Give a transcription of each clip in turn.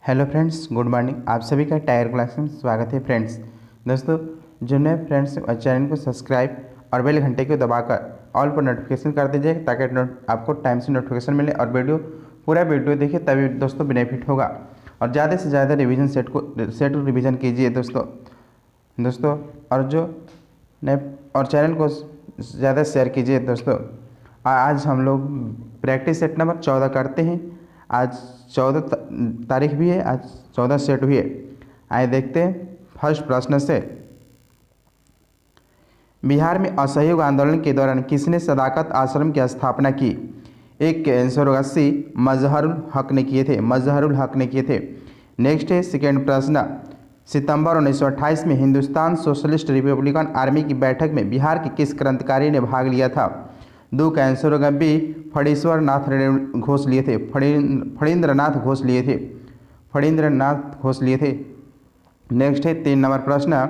Hello friends, good morning. आप सभी का टायर क्लास में स्वागत है फ्रेंड्स। दोस्तों, जो नए फ्रेंड्स चैनल को सब्सक्राइब और बेल घंटे को दबाकर ऑल पर नोटिफिकेशन कर दीजिए ताकि आपको टाइम से नोटिफिकेशन मिले और पूरा वीडियो देखिए, तभी दोस्तों बेनिफिट होगा। और ज़्यादा से ज़्यादा रिवीजन सेट रिवीजन कीजिए दोस्तों। और जो नए और चैनल को ज़्यादा शेयर कीजिए दोस्तों। आज हम लोग प्रैक्टिस सेट नंबर 14 करते हैं। आज 14 तारीख भी है, आज 14 सेट भी है। आइए देखते हैं फर्स्ट प्रश्न से। बिहार में असहयोग आंदोलन के दौरान किसने सदाकत आश्रम की स्थापना की? एक के आंसर होगा सी, मजहरुल हक ने किए थे। नेक्स्ट है सेकेंड प्रश्न। सितंबर 1928 में हिंदुस्तान सोशलिस्ट रिपब्लिकन आर्मी की बैठक में बिहार के किस क्रांतिकारी ने भाग लिया था? दो का आंसर होगा बी, फणीश्वरनाथ घोष लिए थे। फणींद्रनाथ घोष लिए थे। नेक्स्ट है 3 नंबर प्रश्न।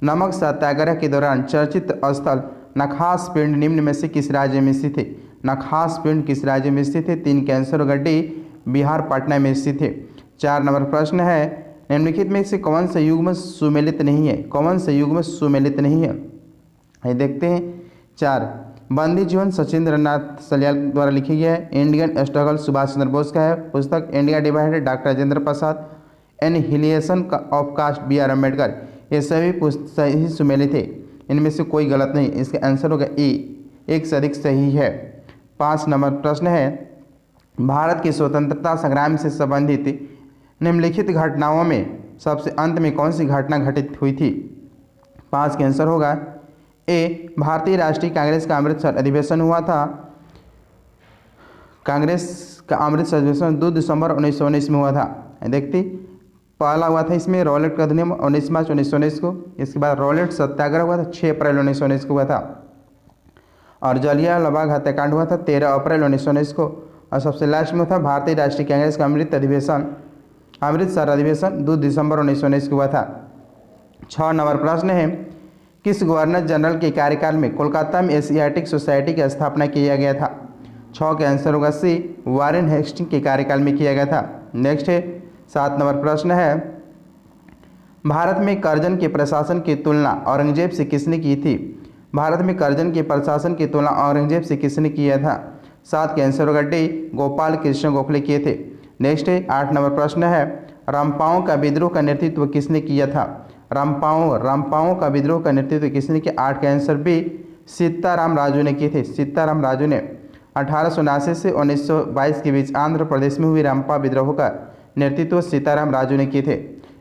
नमक सत्याग्रह के दौरान चर्चित स्थल नखास पिंड निम्न में से किस राज्य में स्थित है? नखास पिंड किस राज्य में स्थित है? 3 का आंसर होगा डी, बिहार पटना में स्थित है। 4 नंबर प्रश्न है, निम्नलिखित में से कौन सा युग्म सुमेलित नहीं है? ये देखते हैं। 4, बंदी जीवन सचिंद्र नाथ सलियाल द्वारा लिखी गई है। इंडियन स्ट्रगल सुभाष चंद्र बोस का है। पुस्तक India divided doctor Rajendra Prasad. Annihilation of caste B R Ambedkar. ये सभी सही सुमेलित थे, इनमें से कोई गलत नहीं। इसका आंसर होगा ए, एक से अधिक सही है। 5 नंबर प्रश्न है, भारत की स्वतंत्रता संग्राम से संबंधित निम्नलिखित घटनाओं में सबसे अंत में कौन सी घटना घटित हुई थी? 5 का आंसर होगा ए, भारतीय राष्ट्रीय कांग्रेस का अमृतसर अधिवेशन हुआ था। कांग्रेस का अमृतसर अधिवेशन 2 दिसंबर 1919 में हुआ था। देखती पहला हुआ था इसमें रॉलेट का अधिनियम 19 मार्च 1919 को। इसके बाद रॉलेट सत्याग्रह हुआ था 6 अप्रैल 1919 को हुआ था। और जलियांवाला बाग हत्याकांड हुआ था 13 अप्रैल 1919 को। और सबसे लास्ट में था भारतीय राष्ट्रीय कांग्रेस का अमृतसर अधिवेशन 2 दिसंबर 1919 को हुआ था। 6 नंबर प्रश्न है, किस गवर्नर जनरल के कार्यकाल में कोलकाता में एशियाटिक सोसाइटी की स्थापना किया गया था? 6 का आंसर होगा सी, वारेन हेस्टिंग के कार्यकाल में किया गया था। नेक्स्ट है 7 नंबर प्रश्न है, भारत में करजन के प्रशासन की तुलना औरंगजेब से किसने की थी? भारत में करजन के प्रशासन की तुलना औरंगजेब से किसने किया था? 7 का आंसर होगा डी, गोपाल कृष्ण गोखले किए थे। नेक्स्ट है 8 नंबर प्रश्न है, रामपाओं का विद्रोह का नेतृत्व किसने किया था? रामपाओं का विद्रोह का नेतृत्व किसने किया? 8 का आंसर बी, सीताराम राजू ने किए थे। सीताराम राजू ने 1879 से 1922 के बीच आंध्र प्रदेश में हुए रामपा विद्रोह का नेतृत्व सीताराम राजू ने किए थे।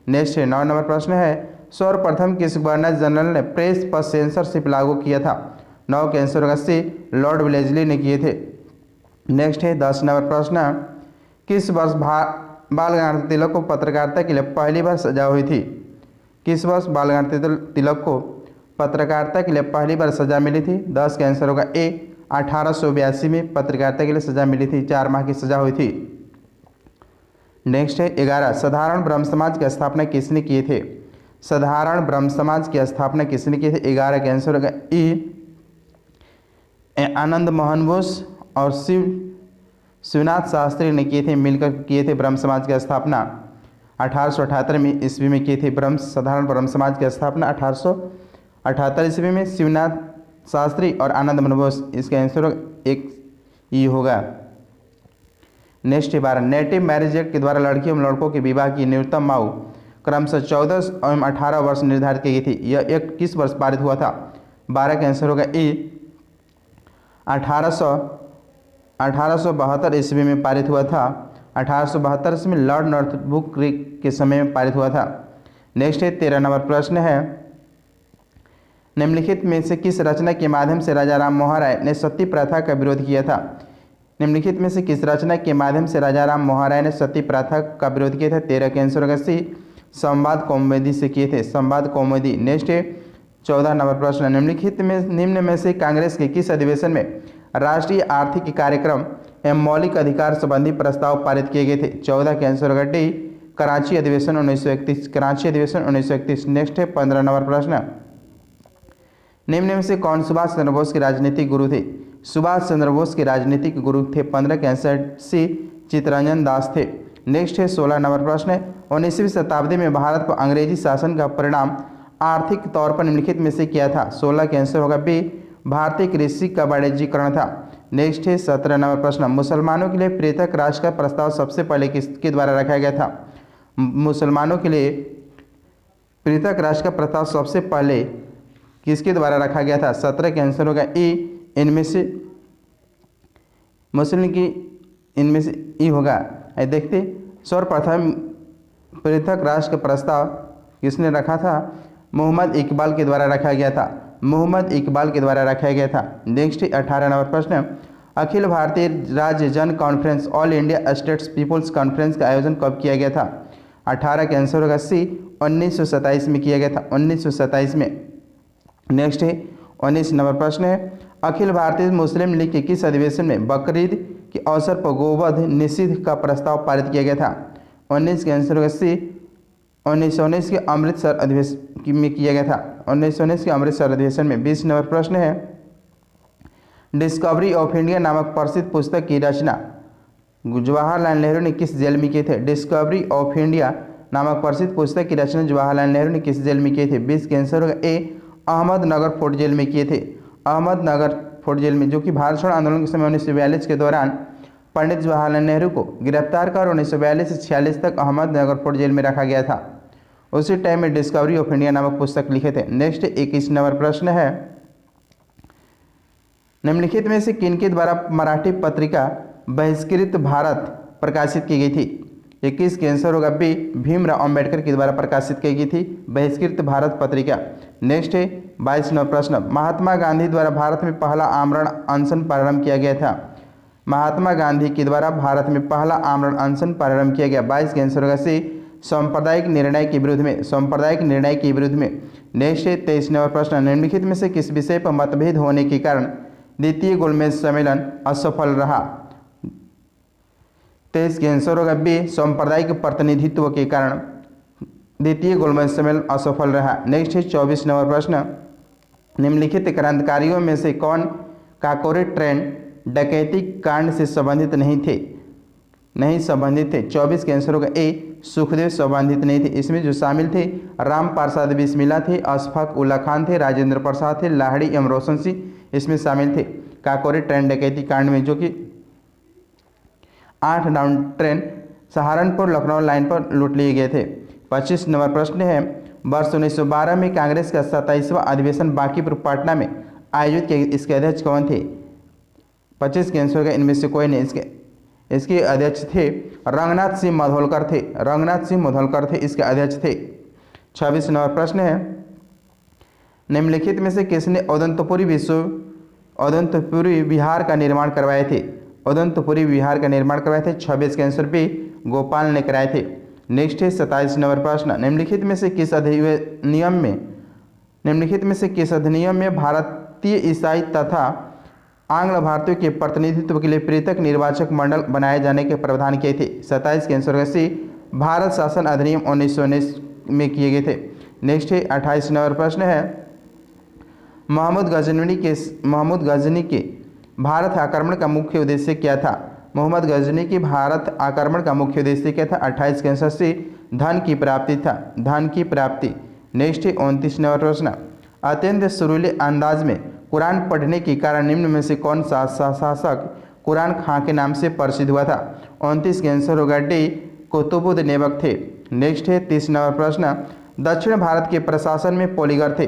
नेक्स्ट है 9 नंबर प्रश्न है, सर्वप्रथम किस गवर्नर जनरल ने प्रेस पर सेंसरशिप लागू किया था? 9 के आंसर होगा सी, लॉर्ड वेलेस्ली ने किए थे। नेक्स्ट है 10 नंबर प्रश्न, किस वर्ष बाल गंगाधर तिलक को पत्रकारिता के लिए पहली बार सजा हुई थी? किस वर्ष बाल गंगाधर तिलक को पत्रकारिता के लिए पहली बार सजा मिली थी? 10 का आंसर होगा ए, 1882 में पत्रकारिता के लिए सजा मिली थी। 4 माह की सजा हुई थी। नेक्स्ट है 11, साधारण ब्रह्म समाज की स्थापना किसने किए थे? साधारण ब्रह्म समाज की स्थापना किसने किए थे? 11 का आंसर होगा ई, आनंद मोहन बोस और शिवनाथ शास्त्री ने किए थे, मिलकर किए थे ब्रह्म समाज की स्थापना। 1878 में ईस्वी में किए थे साधारण ब्रह्म समाज की स्थापना। 1878 ईस्वी में शिवनाथ शास्त्री और आनंद मोहन बोस। इसका आंसर एक ई होगा। नेक्स्ट 12, नेटिव मैरिज एक्ट के द्वारा लड़कियों एवं लड़कों के विवाह की न्यूनतम आयु क्रमशः 14 एवं 18 वर्ष निर्धारित की गई थी। यह एक्ट किस वर्ष पारित हुआ था? 12 का आंसर होगा ई, 1872 ईस्वी में पारित हुआ था। 1872 ईस्वी में लॉर्ड नॉर्थब्रुक के समय में पारित हुआ था। नेक्स्ट है 13 नंबर प्रश्न है, निम्नलिखित में से किस रचना के माध्यम से राजा राम मोहन राय ने सती प्रथा का विरोध किया था? निम्नलिखित में से किस रचना के माध्यम से राजा राम मोहन राय ने सती प्रथा का विरोध किया था? 13 के आंसर होगा सी, संवाद कौमुदी से किए थे, संवाद कौमुदी। नेक्स्ट है 14 नंबर प्रश्न, निम्न में से कांग्रेस के किस अधिवेशन में राष्ट्रीय आर्थिक कार्यक्रम एवं मौलिक अधिकार संबंधी प्रस्ताव पारित किए गए थे? 14 के आंसर होगा डी, कराची अधिवेशन 1931। नेक्स्ट है 15 नंबर प्रश्न, निम्न में से कौन सुभाष चंद्र बोस के राजनीतिक गुरु थे? सुभाष चंद्र बोस के राजनीतिक गुरु थे 15 के आंसर सी, चित्तरंजन दास थे। नेक्स्ट है 16 नंबर प्रश्न है 19वीं शताब्दी में भारत पर अंग्रेजी शासन का परिणाम आर्थिक तौर पर निम्नलिखित में से क्या था। 16 का आंसर होगा बी, भारतीय कृषि का वाणिज्यीकरण था। नेक्स्ट है 17 नंबर प्रश्न, मुसलमानों के लिए पृथक राष्ट्र का प्रस्ताव सबसे पहले किसके द्वारा रखा गया था। मुसलमानों के लिए पृथक राष्ट्र का प्रस्ताव सबसे पहले किसके द्वारा रखा गया था। 17 का आंसर होगा ई, इनमें से मुस्लिम की इनमें से ई होगा। देखते सर्वप्रथम पृथक राष्ट्र का प्रस्ताव किसने रखा था। मोहम्मद इकबाल के द्वारा रखा गया था। मोहम्मद इकबाल के द्वारा रखा गया था। नेक्स्ट 18 नंबर प्रश्न, अखिल भारतीय राज्य जन conference all India states people's conference का आयोजन कब किया गया था। 18 का आंसर होगा सी, 1927 में किया गया था, 1927 में। नेक्स्ट है 19 नंबर प्रश्न है, अखिल भारतीय मुस्लिम लीग के किस अधिवेशन में बकरीद के अवसर पर गोवध निषिद्ध का प्रस्ताव पारित किया गया था। 19 का आंसर होगा सी, 1919 के अमृतसर अधिवेशन में किया गया था, 1919 के अमृतसर अधिवेशन में। 20 नंबर प्रश्न है, डिस्कवरी ऑफ इंडिया नामक प्रसिद्ध पुस्तक की रचना जवाहरलाल नेहरू ने किस जेल में किए थे। डिस्कवरी ऑफ इंडिया नामक प्रसिद्ध पुस्तक की रचना जवाहरलाल नेहरू ने किस जेल में किए थे। 20 के आंसर होगा ए, अहमदनगर फोर्ट जेल में किए थे, अहमदनगर फोर्ट जेल में, जो कि भारत छोड़ो आंदोलन के समय 1942 के दौरान पंडित जवाहरलाल नेहरू को गिरफ्तार कर 1942 से 46 तक अहमदनगर फोर्ट जेल में रखा गया था। उसी टाइम में डिस्कवरी ऑफ इंडिया नामक पुस्तक लिखे थे। नेक्स्ट 21 नंबर प्रश्न है, निम्नलिखित में से किनके द्वारा मराठी पत्रिका बहिष्कृत भारत प्रकाशित की गई थी। 21 के आंसर होगा बी, भीमराव अंबेडकर के द्वारा प्रकाशित की गई थी बहिष्कृत भारत पत्रिका। नेक्स्ट है 22 नंबर प्रश्न, महात्मा गांधी द्वारा भारत में पहला आमरण अनशन प्रारंभ किया गया था। महात्मा गांधी के द्वारा भारत में पहला आमरण अनशन प्रारंभ किया गया। 22 के आंसर होगा सी, सांप्रदायिक निर्णय के विरुद्ध में, सांप्रदायिक निर्णय के विरुद्ध में। नेक्स्ट है 23 नंबर प्रश्न, निम्नलिखित में से किस विषय पर मतभेद होने के कारण द्वितीय गोलमेज सम्मेलन असफल रहा। 23 के आंसर होगा बी, सांप्रदायिक प्रतिनिधित्व के कारण द्वितीय गोलमेज सम्मेलन असफल रहा। नेक्स्ट है 24 नंबर प्रश्न, निम्नलिखित क्रांतिकारियों में से कौन काकोरी ट्रेन डकैती कांड से संबंधित नहीं थे। 24 के आंसर होगा ए, सुखदेव संबंधित नहीं थे। इसमें जो शामिल थे राम प्रसाद बिस्मिला थे, अशफाक उल्ला खान थे, राजेंद्र प्रसाद थे, लाहड़ी एम रोशन सिंह इसमें शामिल थे काकोरी ट्रेन डकैती कांड में, जो कि 8 down train Saharanpur Lucknow line पर लूट लिए गए थे। 25 नंबर प्रश्न है, वर्ष 1912 में कांग्रेस का 27वां अधिवेशन बांकीपुर पटना में आयोजित किया, इसके अध्यक्ष कौन थे। 25 के आंसर होगा इनमें से कोई नहीं। इसके अध्यक्ष थे रंगनाथ सिंह मधोलकर थे, रंगनाथ सिंह मधोलकर थे इसके अध्यक्ष थे। 26 नंबर प्रश्न है, निम्नलिखित में से किसने उदंतपुरी विहार का निर्माण करवाए थे। उदंतपुरी विहार का निर्माण करवाए थे। 26 के आंसर बी, गोपाल ने कराए थे। नेक्स्ट है 27 नंबर प्रश्न, निम्नलिखित में से किस अधिनियम में भारतीय ईसाई तथा आंग्ल भारतीयों के प्रतिनिधित्व के लिए पृथक निर्वाचक मंडल बनाए जाने के प्रावधान किए थे। 27 के आंसर सी, भारत शासन अधिनियम 1919 में किए गए थे। नेक्स्ट है 28 नंबर प्रश्न है, मोहम्मद गजनी के भारत आक्रमण का मुख्य उद्देश्य क्या था। मोहम्मद गजनी की भारत आक्रमण का मुख्य उद्देश्य क्या था। 28 के आंसर सी, धन की प्राप्ति था, धन की प्राप्ति। नेक्स्ट है 29 नंबर प्रश्न, अत्यंत सुरीले अंदाज में कुरान पढ़ने के कारण निम्न में से कौन सा शासक कुरान खां के नाम से प्रसिद्ध हुआ था। 29 के आंसर होगा डी, कुतुबुद्दीन ऐबक थे। नेक्स्ट है 30 नंबर प्रश्न, दक्षिण भारत के प्रशासन में पॉलीगर थे।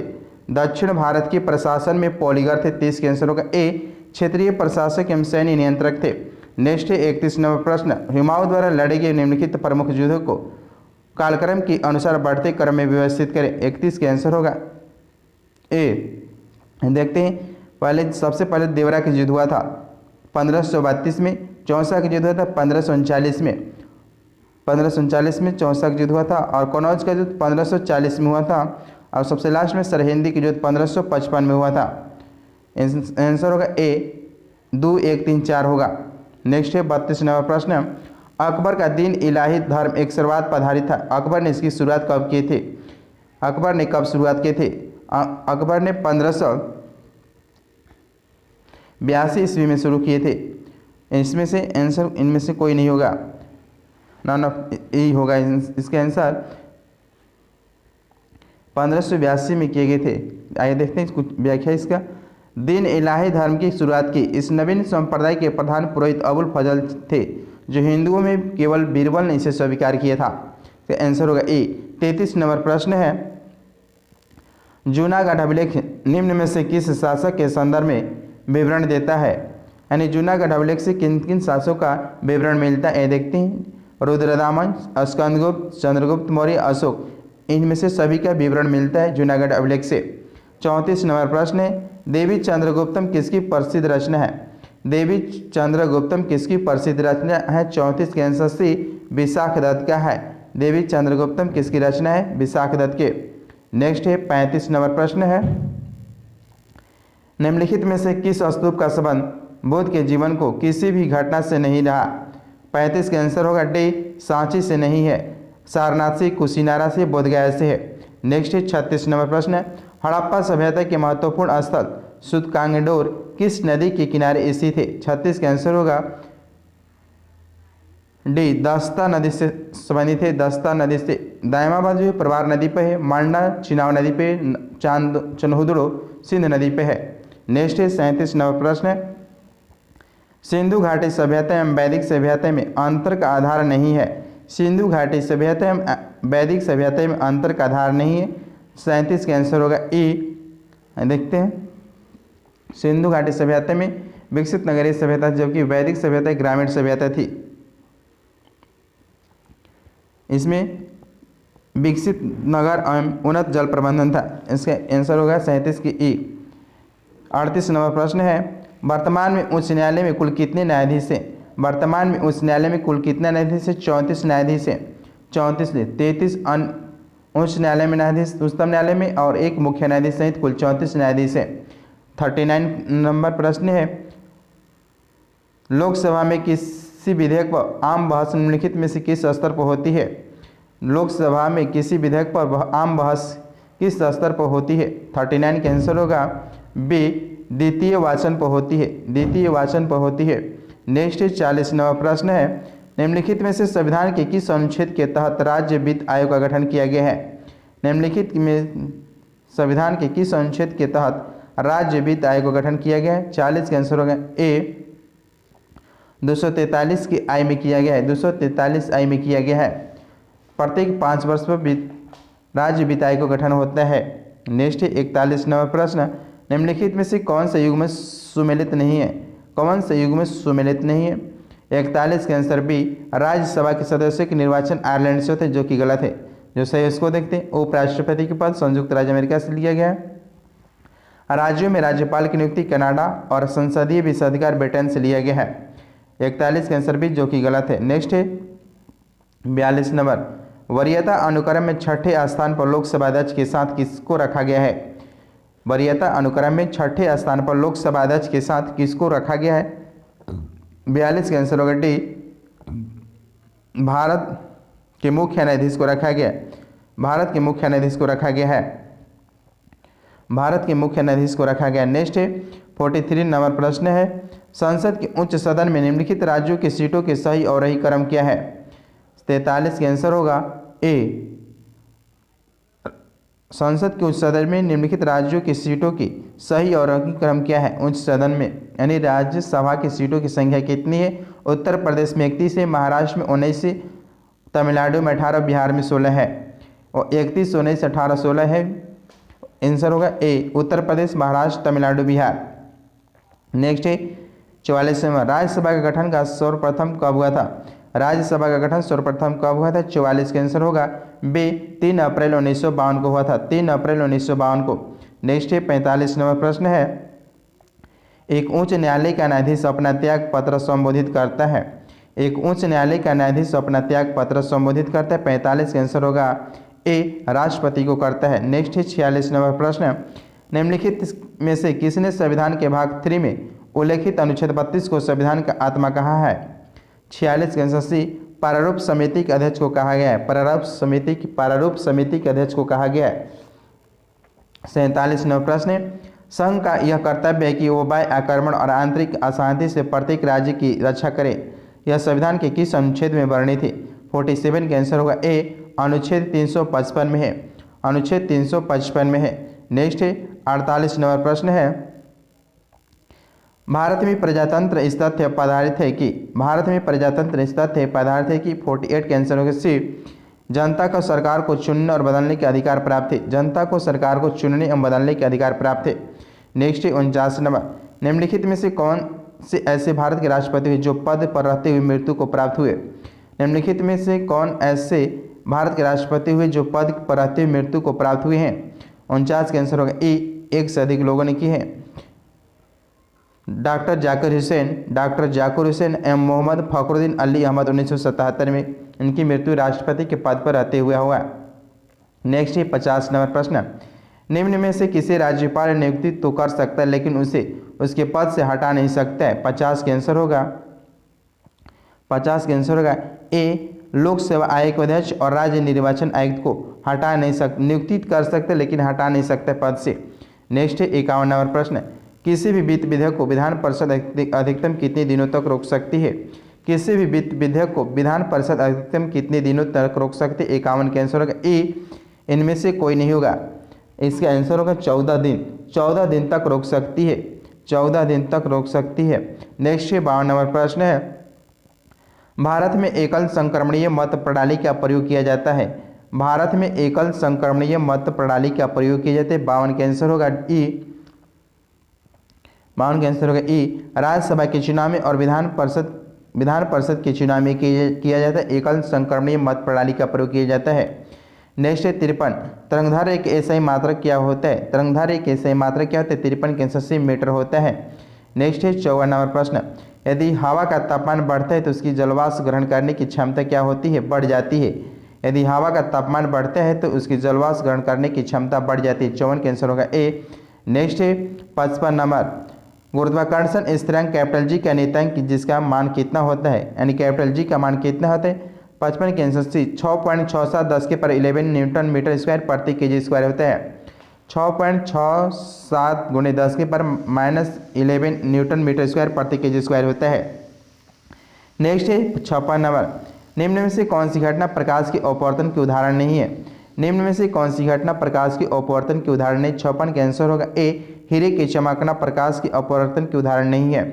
दक्षिण भारत के प्रशासन में पॉलीगर थे। 30 के आंसर होगा ए, क्षेत्रीय प्रशासक एवं सैन्य नियंत्रक थे। नेक्स्ट है 31 नंबर प्रश्न, हुमायूं द्वारा लड़े गए निम्नलिखित प्रमुख युद्धों को कालक्रम के अनुसार बढ़ते क्रम में व्यवस्थित करें। 31 के आंसर होगा ए। देखते हैं, सबसे पहले देवरा का युद्ध हुआ था 1532 में, चौसा का युद्ध हुआ था 1539 में, 1539 में चौसा का युद्ध हुआ था, और कनौज का युद्ध 1540 में हुआ था, और सबसे लास्ट में सरहिंदी का युद्ध 1555 में हुआ था। आंसर होगा ए, 2 1 3 4 होगा। नेक्स्ट है 32 नंबर प्रश्न, अकबर का दीन इलाही धर्म एक शुरुआत पर आधारित था। अकबर ने इसकी शुरुआत कब किए थे। अकबर ने कब शुरुआत किए थे। अकबर ने 1582 ईस्वी में शुरू किए थे। इसमें से आंसर इनमें से कोई नहीं होगा। नॉन ऑफ ई होगा इसका आंसर। 1582 में किए गए थे। आइए देखते हैं कुछ व्याख्या इसका। दीन इलाही धर्म की शुरुआत की इस नवीन संप्रदाय के प्रधान पुरोहित अबुल फजल थे, जो हिंदुओं में केवल बीरबल ने इसे स्वीकार किया था। तो आंसर होगा ए। 33 नंबर प्रश्न है, जूनागढ़ अभिलेख निम्न में से किस शासक के संदर्भ में विवरण देता है? यानी जूनागढ़ अभिलेख से किन किन शासकों का विवरण मिलता है देखते हैं। रुद्रदामन, स्कंदगुप्त, चंद्रगुप्त मौर्य, अशोक, इनमें से सभी का विवरण मिलता है जूनागढ़ अभिलेख से। 34 नंबर प्रश्न है, देवी चंद्रगुप्तम किसकी प्रसिद्ध रचना है? देवी चंद्रगुप्तम किसकी प्रसिद्ध रचना है? 34 के आंसर सी विशाख दत्त का है। देवी चंद्रगुप्तम किसकी रचना है? विशाख दत्त के। नेक्स्ट है 35 नंबर प्रश्न है, निम्नलिखित में से किस स्तूप का संबंध बुद्ध के जीवन को किसी भी घटना से नहीं रहा? 35 का आंसर होगा डी, सांची से नहीं है, सारनाथ से, कुशीनारा से, बोधगया से है। नेक्स्ट है 36 नंबर प्रश्न है, हड़प्पा सभ्यता के महत्वपूर्ण स्थल सुतकांगडोर किस नदी के किनारे स्थित है? 36 का आंसर होगा डी, दस्ता नदी से संबंधित है। दस्ता नदी से दायमा बाजू है, प्रवार नदी पे है, मांडा चिनाव नदी पे, चन्हुदड़ो सिंध नदी पे है। नेक्स्ट है 37 नंबर प्रश्न है, सिंधु घाटी सभ्यता एवं वैदिक सभ्यता में अंतर का आधार नहीं है। सिंधु घाटी सभ्यता एवं वैदिक सभ्यता में अंतर का आधार नहीं है। 37 का आंसर होगा ई। देखते हैं, सिंधु घाटी सभ्यता में विकसित नगरीय सभ्यता, जबकि वैदिक सभ्यता ग्रामीण सभ्यता थी। इसमें विकसित नगर एवं उन्नत जल प्रबंधन था। इसका आंसर होगा 37 की ई। 38 नंबर प्रश्न है, वर्तमान में उच्च न्यायालय में कुल कितने न्यायाधीश हैं? वर्तमान में उच्च न्यायालय में कुल कितने न्यायाधीश हैं? 34 न्यायाधीश हैं। 34 से 33 उच्च न्यायालय में न्यायाधीश, उच्चतम न्यायालय में, और एक मुख्य न्यायाधीश सहित कुल 34 न्यायाधीश हैं। 39 नंबर प्रश्न है, लोकसभा में किसी विधेयक पर आम बहस निम्नलिखित में से किस स्तर पर होती है? लोकसभा में किसी विधेयक पर आम बहस किस स्तर पर होती है? 39 का आंसर होगा बी, द्वितीय वाचन पर होती है। द्वितीय वाचन पर होती है। नेक्स्ट 40 नंबर प्रश्न है, निम्नलिखित में से संविधान के किस अनुच्छेद के तहत राज्य वित्त आयोग का गठन किया गया है? निम्नलिखित में संविधान के किस अनुच्छेद के तहत राज्य वित्त आयोग का गठन किया गया है? 40 का आंसर होगा ए, 243 की आई में किया गया है। 243 आई में किया गया है। प्रत्येक 5 वर्ष पर राज्य वित्त आयोग का गठन होता है। नेक्स्ट 41 नंबर प्रश्न, निम्नलिखित में से कौन सा युग में सुमेलित नहीं है? कौन सा युग में सुमेलित नहीं है? 41 के आंसर बी, राज्यसभा के सदस्यों के निर्वाचन आयरलैंड से होते हैं, जो कि गलत है। जो सही है उसको देखते हैं। उपराष्ट्रपति के पद संयुक्त राज्य अमेरिका से लिया गया है। राज्यों में राज्यपाल की नियुक्ति कनाडा और संसदीय विशेषाधिकार ब्रिटेन से लिया गया है। 41 का आंसर बी, जो कि गलत है। नेक्स्ट है 42 नंबर, वरीयता अनुक्रम में छठे स्थान पर लोकसभा अध्यक्ष के साथ किसको रखा गया है? वरीयता अनुक्रम में छठे स्थान पर लोकसभा अध्यक्ष के साथ किसको रखा गया है? 42 का आंसर होगा डी, भारत के मुख्य न्यायाधीश को रखा गया। भारत के मुख्य न्यायाधीश को रखा गया है। भारत के मुख्य न्यायाधीश को रखा गया। नेक्स्ट है 43 नंबर प्रश्न है, संसद के उच्च सदन में निम्नलिखित राज्यों की सीटों के सही और रही क्रम क्या है? 43 का आंसर होगा ए, संसद के उच्च सदन में निम्नलिखित राज्यों की सीटों की सही और रही क्रम क्या है? उच्च सदन में यानी राज्यसभा की सीटों की संख्या कितनी है? उत्तर प्रदेश में 31 है, महाराष्ट्र में 19 है, तमिलनाडु में 18, बिहार में 16 है। और 31, 19, 18, 16 है। आंसर होगा ए, उत्तर प्रदेश, महाराष्ट्र, तमिलनाडु, बिहार। नेक्स्ट है 44 नंबर, राज्यसभा का गठन का सर्वप्रथम कब हुआ था? राज्यसभा का गठन सर्वप्रथम कब हुआ था? 44 का आंसर होगा बी, 3 अप्रैल 1952 को हुआ था। 3 अप्रैल 1952 को। नेक्स्ट है 45 नंबर प्रश्न है, एक उच्च न्यायालय का न्यायाधीश अपना त्याग पत्र संबोधित करता है। एक उच्च न्यायालय का न्यायाधीश अपना त्याग पत्र संबोधित करता है। 45 का आंसर होगा ए, राष्ट्रपति को करता है। नेक्स्ट है 46 नंबर प्रश्न, निम्नलिखित में से किसने संविधान के भाग 3 में उल्लेखित अनुच्छेद 32 को संविधान का आत्मा कहा है? 46 का आंसर सी, प्रारूप समिति के अध्यक्ष को कहा गया है। प्रारूप समिति के अध्यक्ष को कहा गया है। 47 नंबर प्रश्न, संघ का यह कर्तव्य है कि वो बाह्य आक्रमण और आंतरिक अशांति से प्रत्येक राज्य की रक्षा करे। यह संविधान के किस अनुच्छेद में वर्णित है? 47 का आंसर होगा ए, अनुच्छेद 355 में है, अनुच्छेद 355 में है। नेक्स्ट है 48 नंबर प्रश्न है, भारत में प्रजातंत्र इस तथ्य पर आधारित है कि, भारत में प्रजातंत्र इस तथ्य पर आधारित है कि 48 के आंसर होगा सी, जनता को सरकार को चुनने और बदलने के अधिकार प्राप्त है, जनता को सरकार को चुनने एवं बदलने के अधिकार प्राप्त है। नेक्स्ट है 49 नंबर, निम्नलिखित में से कौन से ऐसे भारत के राष्ट्रपति हुए जो पद पर रहते हुए मृत्यु को प्राप्त हुए, निम्नलिखित में से कौन ऐसे भारत के राष्ट्रपति हुए जो पद पर रहते हुए मृत्यु को प्राप्त हुए हैं। 49 का आंसर होगा ए, एक से अधिक लोगों ने की है। डॉक्टर जाकिर हुसैन एवं मोहम्मद फखरुद्दीन अली अहमद 1977 में इनकी मृत्यु राष्ट्रपति के पद पर रहते हुए हुआ। नेक्स्ट है 50 नंबर प्रश्न, निम्न में से किसी राज्यपाल नियुक्ति तो कर सकता है लेकिन उसे उसके पद से हटा नहीं सकता है। 50 का आंसर होगा ए, लोक सेवा आयोग के अध्यक्ष और राज्य निर्वाचन आयुक्त को हटा नहीं सकते, नियुक्ति कर सकते लेकिन हटा नहीं सकते पद से। नेक्स्ट है 51 नंबर प्रश्न, किसी भी वित्त विधेयक को विधान परिषद अधिकतम कितने दिनों तक रोक सकती है, किसी भी वित्त विधेयक को विधान परिषद अधिकतम कितने दिनों तक रोक सकती है। 51 का आंसर होगा ए, इनमें से कोई नहीं होगा, इसका आंसर होगा 14 दिन, 14 दिन तक रोक सकती है, 14 दिन तक रोक सकती है। नेक्स्ट है 52 नंबर प्रश्न है, भारत में एकल संक्रमणीय मत प्रणाली का प्रयोग किया जाता है, भारत में एकल संक्रमणीय मत प्रणाली का प्रयोग किया जाता है। 52 का आंसर होगा ई, 52 का आंसर होगा ई, राज्यसभा के चुनाव में और विधान परिषद के चुनाव में किया जाता है, एकल संक्रमणीय मत प्रणाली का प्रयोग किया जाता है। नेक्स्ट है 53, तरंगधार एक ऐसा मात्रक क्या होता है, तरंगधार एक ऐसा मात्रक क्या होता है, 53 के 80 मीटर होता है। नेक्स्ट है 54 नंबर प्रश्न, यदि हवा का तापमान बढ़ता है तो उसकी जलवाष्प ग्रहण करने की क्षमता क्या होती है, बढ़ जाती है। यदि हवा का तापमान बढ़ता है तो उसकी जलवाष्प ग्रहण करने की क्षमता बढ़ जाती है। 54 का आंसर होगा ए। नेक्स्ट है 55 नंबर, गुरुत्वाकर्षण स्थिरांक कैपिटल जी का नियतांक जिसका मान कितना होता है, यानी कैपिटल जी का मान कितना होता है। 55 के आंसर सी, 6.67 10 के पर 11 न्यूटन मीटर स्क्वायर प्रति केजी स्क्वायर होता है। 6.67 गुणे 10 के पर -11 न्यूटन मीटर स्क्वायर प्रति केजी स्क्वायर होता है। नेक्स्ट है 56 नंबर, निम्न में से कौन सी घटना प्रकाश के अपवर्तन के उदाहरण नहीं है, निम्न में से कौन सी घटना प्रकाश के अपवर्तन के उदाहरण नहीं। 56 का आंसर होगा ए, हीरे के चमकना प्रकाश के अपवर्तन के उदाहरण नहीं है।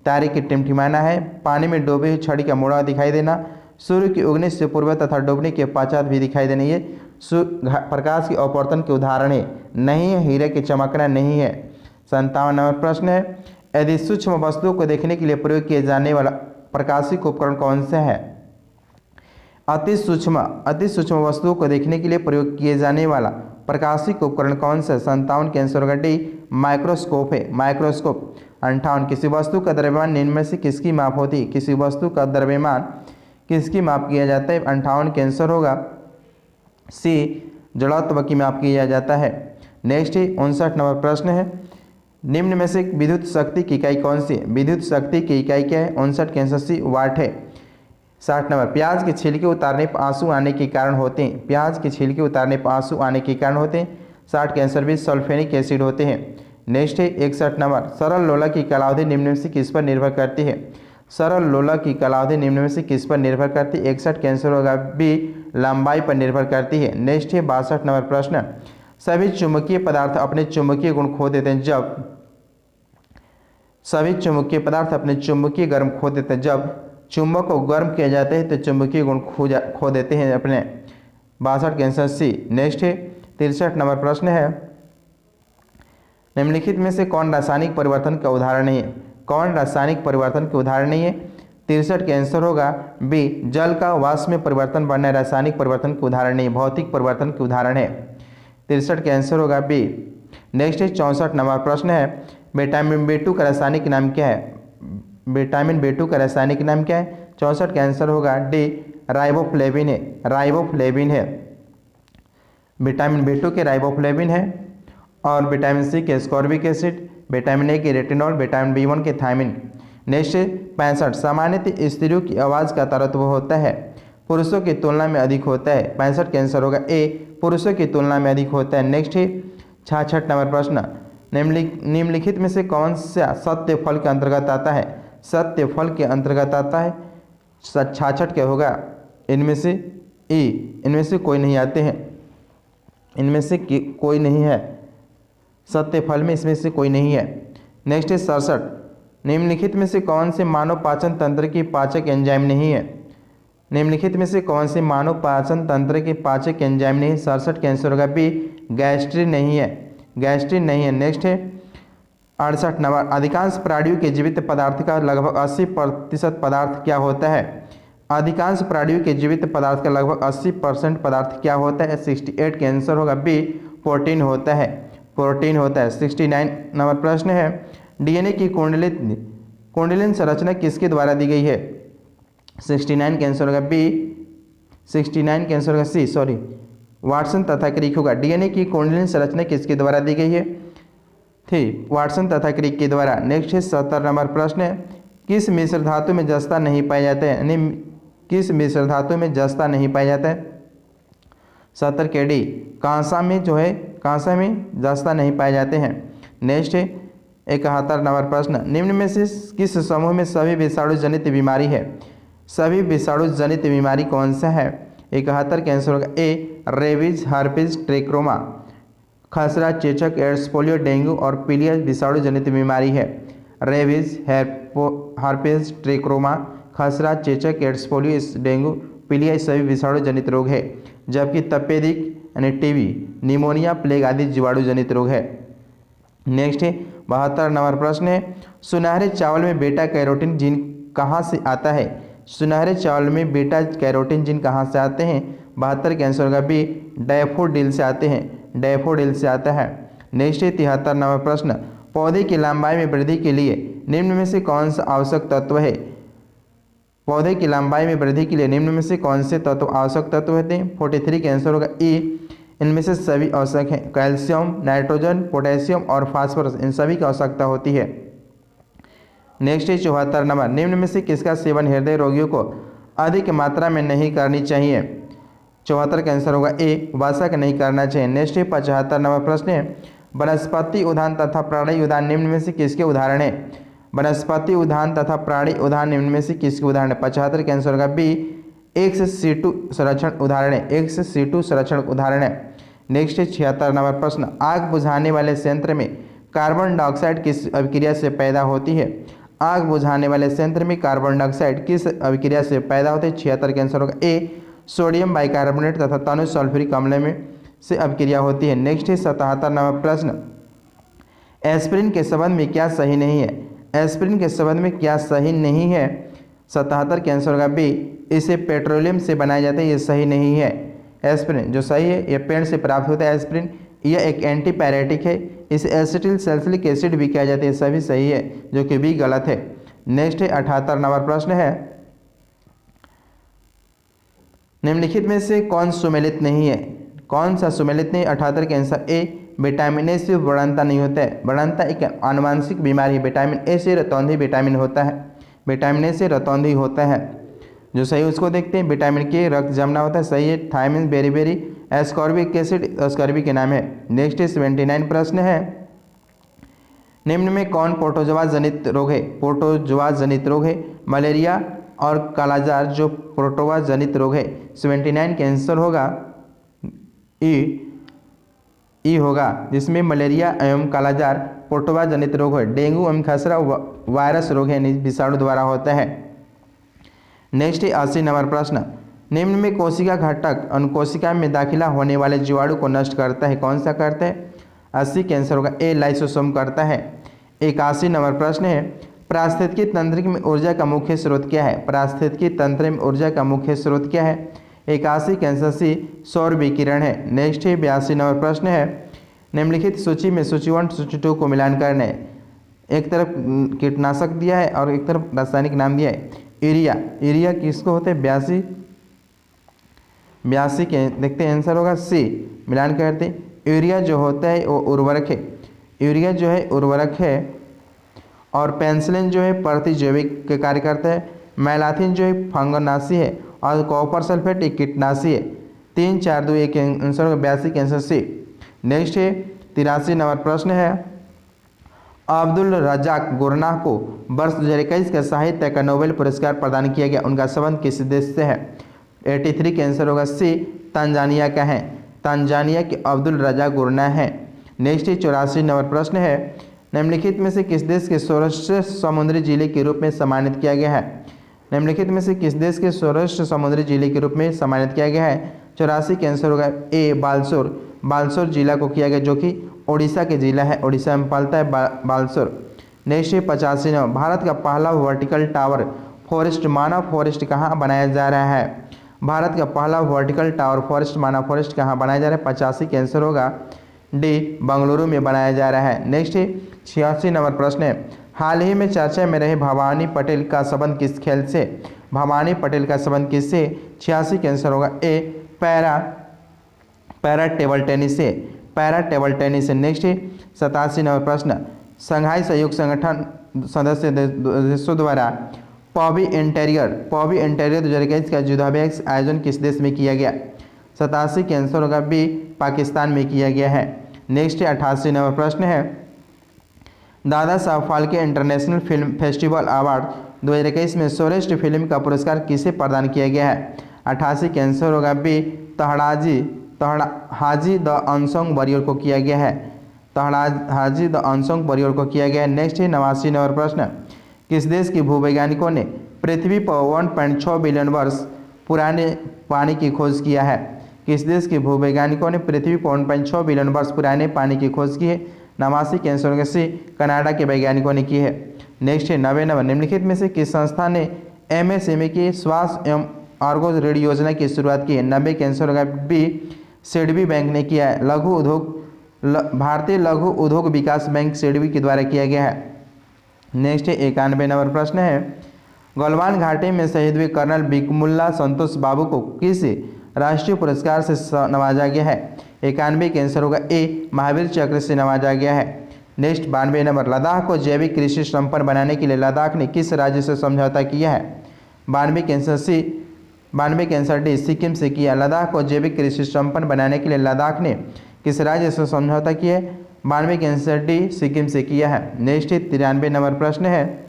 तारे की टिमटिमाना है, पानी में डूबे हुए छड़ी का मुड़ा दिखाई देना, सूर्य के उगने से पूर्व तथा डूबने के पश्चात भी दिखाई देना, ये प्रकाश के अपवर्तन के उदाहरण है, नहीं है, हीरे के चमकना नहीं है। 57 नंबर प्रश्न है, यदि सूक्ष्म वस्तुओं को देखने के लिए प्रयोग किए जाने वाला प्रकाशिक उपकरण कौन सा है। अति सूक्ष्म वस्तुओं को देखने के लिए प्रयोग किए जाने वाला प्रकाशिक उपकरण कौन सा है। 57 के आंसर होगा डी, माइक्रोस्कोप है, माइक्रोस्कोप। 58, किसी वस्तु का द्रव्यमान निम्न में से किसकी माप होती है, किसी वस्तु का द्रव्यमान किसकी माप किया जाता है। 58 के आंसर होगा सी, जड़त्व की माप किया जाता है। नेक्स्ट है 59 नंबर प्रश्न है, निम्न में से विद्युत शक्ति की इकाई कौन सी है, विद्युत शक्ति की इकाई क्या है। 59 के आंसर सी, वाट है। 60 नंबर, प्याज के छिलके उतारने पर आंसू आने के कारण होते हैं, प्याज के छिलके उतारने पर आंसू आने के कारण होते हैं। 60 के आंसर भी सल्फेनिक एसिड होते हैं। नेक्स्ट है 61 नंबर, सरल लोला की कालावधि निम्न में से किस पर निर्भर करती है, सरल लोला की कालावधि निम्न में से किस पर निर्भर करती है। 61 के आंसर होगा बी, लंबाई पर निर्भर करती है। नेक्स्ट है 62 नंबर प्रश्न, सभी चुंबकीय पदार्थ अपने चुंबकीय गुण खो देते हैं जब, सभी चुंबकीय पदार्थ अपने चुंबकीय गुण खो देते हैं जब चुंबक को गर्म किया जाता है तो चुंबकीय गुण खो देते हैं अपने। 62 के आंसर सी। नेक्स्ट है 63 नंबर प्रश्न है, निम्नलिखित में से कौन रासायनिक परिवर्तन का उदाहरण नहीं है, कौन रासायनिक परिवर्तन के उदाहरण नहीं है। 63 के आंसर होगा बी, जल का वाष्प में परिवर्तन बनना रासायनिक परिवर्तन के उदाहरण नहीं, भौतिक परिवर्तन के उदाहरण है। 63 के आंसर होगा बी। नेक्स्ट है 64 नंबर प्रश्न है, विटामिन B2 का रासायनिक नाम क्या है, विटामिन B2 का रासायनिक नाम क्या है। 64 का आंसर होगा डी, राइबोफ्लेविन है, राइबोफ्लेविन है। विटामिन B2 के राइबोफ्लेविन है और विटामिन सी के एस्कॉर्बिक एसिड, विटामिन ए के रेटिनॉल, विटामिन B1 के थायमिन। नेक्स्ट 65, सामान्यतः स्त्रियों की आवाज़ का तरत्व होता है, पुरुषों की तुलना में अधिक होता है। 65 का आंसर होगा ए, पुरुषों की तुलना में अधिक होता है। नेक्स्ट है 66 नंबर प्रश्न, निम्नलिखित में से कौन सा सत्य फल के अंतर्गत आता है, सत्य फल के अंतर्गत आता है। 66 क्या होगा इनमें से ई, इनमें से कोई नहीं आते हैं, इनमें से कोई नहीं है। सत्य फल में इसमें से कोई नहीं है। नेक्स्ट है 67, निम्नलिखित में से कौन से मानव पाचन तंत्र की पाचक एंजाइम नहीं है? निम्नलिखित में से कौन से मानव पाचन तंत्र के पाचक एंजाइम नहीं है? 67 का आंसर होगा बी, गैस्ट्रिन नहीं है, गैस्ट्रिन नहीं है। नेक्स्ट है 68 नंबर, अधिकांश प्राणियों के जीवित पदार्थ का लगभग 80% पदार्थ क्या होता है? अधिकांश प्राणियों के जीवित पदार्थ का लगभग 80% पदार्थ क्या होता है? 68 का आंसर होगा बी, प्रोटीन होता है, प्रोटीन होता है। 69 नंबर प्रश्न है, डीएनए की कुंडलिन संरचना किसके द्वारा दी गई है? 69 का आंसर होगा बी, 69 का आंसर होगा सी, सॉरी, वाटसन तथा क्रिक होगा। डीएनए की कुंडलिन संरचना किसके द्वारा दी गई है? थी वाटसन तथा क्रिक के द्वारा। नेक्स्ट है 70 नंबर प्रश्न है, किस मिश्र धातु में जस्ता नहीं पाया जाता है? यानी किस मिश्र धातु में जस्ता नहीं पाया जाता है? 70 के डी, कांसा में जो है, कांसा में जस्ता नहीं पाए जाते हैं। नेक्स्ट है 71 नंबर प्रश्न, निम्न में से किस समूह में सभी विषाणु जनित बीमारी है? सभी विषाणु जनित बीमारी कौन सा है? 71 का आंसर होगा ए, रेबीज, हर्पीज, ट्रिकोमा, खसरा, चेचक, एड्स, पोलियो, डेंगू और पीलिया विषाणु जनित बीमारी है। रेबीज, हर्पीज, ट्रिकोमा, खसरा, चेचक, एड्स, पोलियो, डेंगू, पीलिया ये सभी विषाणु जनित रोग है, जबकि तपेदिक यानी टीबी, निमोनिया, प्लेग आदि जीवाणु जनित रोग है। नेक्स्ट है 72 नंबर प्रश्न है, सुनहरे चावल में बीटा कैरोटीन जीन कहाँ से आता है? सुनहरे चावल में बीटा कैरोटीन जीन कहाँ से आते हैं? 72 का आंसर होगा बी, डैफोडिल से आते हैं, डैफोडिल से आता है। नेक्स्ट है 73 नंबर प्रश्न, पौधे की लंबाई में वृद्धि के लिए निम्न में से कौन सा आवश्यक तत्व है? पौधे की लंबाई में वृद्धि के लिए निम्न में से कौन से तत्व आवश्यक तत्व होते हैं? 43 का आंसर होगा ई, इनमें से सभी आवश्यक हैं। कैल्शियम, नाइट्रोजन, पोटेशियम और फास्फोरस, इन सभी की आवश्यकता होती है। नेक्स्ट है 74 नंबर, निम्न में से किसका सेवन हृदय रोगियों को अधिक मात्रा में नहीं करनी चाहिए? 74 का आंसर होगा ए, वसा का नहीं करना चाहिए। नेक्स्ट है 75 नंबर प्रश्न है, वनस्पति उद्यान तथा प्राणी उद्यान निम्न में से किसके उदाहरण है? वनस्पति उद्यान तथा प्राणी उद्यान निम्न में से किसके उदाहरण है? 75 का आंसर होगा बी, XC2 संरक्षण उदाहरण है, XC2 संरक्षण उदाहरण है। नेक्स्ट है 76 नंबर प्रश्न, आग बुझाने वाले संयंत्र में कार्बन डाइऑक्साइड किस अभिक्रिया से पैदा होती है? आग बुझाने वाले संयंत्र में कार्बन डाइऑक्साइड किस अभिक्रिया से पैदा होते हैं? 76 का आंसर होगा ए, सोडियम बाइकार्बोनेट तथा तनु सल्फ्यूरिक अम्ल में से अभिक्रिया होती है। नेक्स्ट है 77 नंबर प्रश्न, एस्पिरिन के संबंध में क्या सही नहीं है? एस्पिरिन के संबंध में क्या सही नहीं है? 77 का आंसर होगा बी, इसे पेट्रोलियम से बनाया जाता है, ये सही नहीं है। एस्पिरिन जो सही है ये पेड़ से प्राप्त होता है। एस्पिरिन यह एक एंटीपायरेटिक है, इसे एसिटिल सैलिसिलिक एसिड भी कहा जाता है, सभी सही है, जो कि भी गलत है। नेक्स्ट है 78 नंबर प्रश्न है, निम्नलिखित में से कौन सुमेलित नहीं है? कौन सा सुमेलित नहीं? 78 का आंसर ए, विटामिन ए से वर्णनता नहीं होता है। वर्णनता एक आनुवांशिक बीमारी है, विटामिन ए से रतौंधी विटामिन होता है, विटामिन ए से रतौंधी होता है, जो सही उसको देखते हैं। विटामिन के रक्त जमना होता है, सही है। Thiamine, beriberi, ascorbic acid ascorbic के नाम है। नेक्स्ट 79 प्रश्न है, निम्न में कौन प्रोटोजोआ जनित रोग है? प्रोटोजोआ जनित रोग है, मलेरिया और कालाजार जो प्रोटोजोआ जनित रोग है। 79 का आंसर होगा ई होगा, जिसमें मलेरिया एवं कालाजार प्रोटोजोआ जनित रोग है। डेंगू एवं खसरा वायरस रोग है, विषाणु द्वारा होता है। नेक्स्ट है 80 नंबर प्रश्न, निम्न में कोशिका घटक अनुकोशिका में दाखिला होने वाले जीवाणु को नष्ट करता है, कौन सा करता है? 80 का आंसर होगा ए, लाइसोसोम करता है। 81 नंबर प्रश्न है, पारिस्थितिकी तंत्र में ऊर्जा का मुख्य स्रोत क्या है? पारिस्थितिकी तंत्र में ऊर्जा का मुख्य स्रोत क्या है? 81 का आंसर सी, सौर विकिरण है। नेक्स्ट है 82 नंबर प्रश्न है, निम्नलिखित सूची में सूची 1 सूची 2 को मिलान करना है। एक तरफ कीटनाशक दिया है और एक तरफ रासायनिक नाम दिया है। यूरिया, यूरिया किसको होते हैं? 82 के देखते हैं आंसर होगा सी, मिलान करते हैं। यूरिया जो होता है वो उर्वरक है, यूरिया जो है उर्वरक है। और पेंसिलिन जो है प्रतिजैविक के कार्य करता है। मैलाथिन जो है फंगनाशी है और कॉपर सल्फेट एक कीटनाशी है। 3 4 2 1 आंसर होगा 82 का आंसर सी। नेक्स्ट है 83 नंबर प्रश्न है, अब्दुल रज़ाक गुरनाह को वर्ष 2021 का साहित्य का नोबेल पुरस्कार प्रदान किया गया, उनका संबंध किस देश से है? 83 का आंसर होगा सी, तंजानिया का है। तंजानिया के अब्दुल रजा गुरना है। नेक्स्ट 84 नंबर प्रश्न है, निम्नलिखित में से किस देश के सर्वश्रेष्ठ समुद्री जिले के रूप में सम्मानित किया गया है? निम्नलिखित में से किस देश के सर्वश्रेष्ठ समुद्री जिले के रूप में सम्मानित किया गया है? 84 का आंसर होगा ए, बालसोर। बालसोर जिला को किया गया, जो कि उड़ीसा के जिला है, उड़ीसा में पड़ता है बालसोर। नेक्स्ट 85 नंबर, भारत का पहला वर्टिकल टावर फॉरेस्ट मानव फॉरेस्ट कहाँ बनाया जा रहा है? भारत का पहला वर्टिकल टावर फॉरेस्ट मानव फॉरेस्ट कहाँ बनाया जा रहा है? 85 का आंसर होगा डी, बेंगलुरु में बनाया जा रहा है। नेक्स्ट 86 नंबर प्रश्न है, हाल ही में चर्चा में रहे भवानी पटेल का संबंध किस खेल से? भवानी पटेल का संबंध किससे? 86 का आंसर होगा ए, पैरा टेबल टेनिस से, पैरा टेबल टेनिस से। नेक्स्ट 87 नंबर प्रश्न, संघाई सहयोग संगठन सदस्य देशों द्वारा पॉवी इंटीरियर 2021 का युद्धाभ्यास आयोजन किस देश में किया गया? 87 का आंसर होगा बी, पाकिस्तान में किया गया है। नेक्स्ट 88 नंबर प्रश्न है, Dada Saheb Phalke international film festival award 2021 में श्रेष्ठ फिल्म का पुरस्कार किसे प्रदान किया गया है? 88 का आंसर होगा B, Haji the unsung warrior को किया गया है। हाजी द अनसंग वॉरियर को किया गया है। नेक्स्ट 89 नंबर प्रश्न, किस देश के भूवैज्ञानिकों ने पृथ्वी पर 1.6 बिलियन वर्ष पुराने पानी की खोज किया है? किस देश के भूवैज्ञानिकों ने पृथ्वी पर 1.6 बिलियन वर्ष पुराने पानी की खोज की है? 89 के आंसर होगा सी, कनाडा के वैज्ञानिकों ने की है। नेक्स्ट 90 नंबर, निम्नलिखित में से किस संस्था ने MSME की स्वास्थ्य एवं आरोग्य ऋण योजना की शुरुआत की है? 90 के आंसर होगा बी, सिडबी बैंक ने किया है। भारतीय लघु उद्योग विकास बैंक सिडबी के द्वारा किया गया है। नेक्स्ट 91 नंबर प्रश्न है, गलवान घाटी में शहीद हुए कर्नल बिकमुल्ला संतोष बाबू को किस राष्ट्रीय पुरस्कार से नवाजा गया है? 91 के आंसर होगा ए, महावीर चक्र से नवाजा गया है। नेक्स्ट 92 नंबर, लद्दाख को जैविक कृषि संपन्न बनाने के लिए लद्दाख ने किस राज्य से समझौता किया है? 92 के आंसर सी, 92 के आंसर डी, सिक्किम से किया। लद्दाख को जैविक कृषि संपन्न बनाने के लिए लद्दाख ने किस राज्य से समझौता किया है? 92 के आंसर डी, सिक्किम से किया है। नेक्स्ट 93 नंबर प्रश्न है,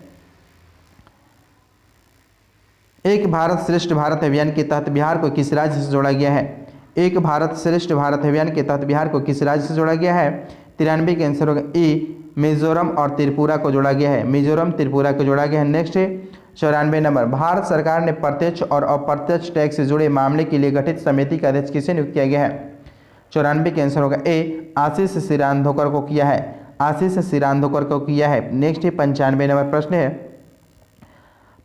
एक भारत श्रेष्ठ भारत अभियान के तहत बिहार को किस राज्य से जोड़ा गया है? एक भारत श्रेष्ठ भारत अभियान के तहत बिहार को किस राज्य से जोड़ा गया है? 93 के आंसर होगा ई, मिजोरम और त्रिपुरा को जोड़ा गया है। मिजोरम त्रिपुरा को जोड़ा गया है। नेक्स्ट 94 नंबर, भारत सरकार ने प्रत्यक्ष और अप्रत्यक्ष टैक्स से जुड़े मामले के लिए गठित समिति का अध्यक्ष किसे नियुक्त किया गया है? 94 के आंसर होगा ए, आशीष सिरांधोकर को किया है। आशीष सिरांधोकर को किया है। नेक्स्ट 95 नंबर प्रश्न है,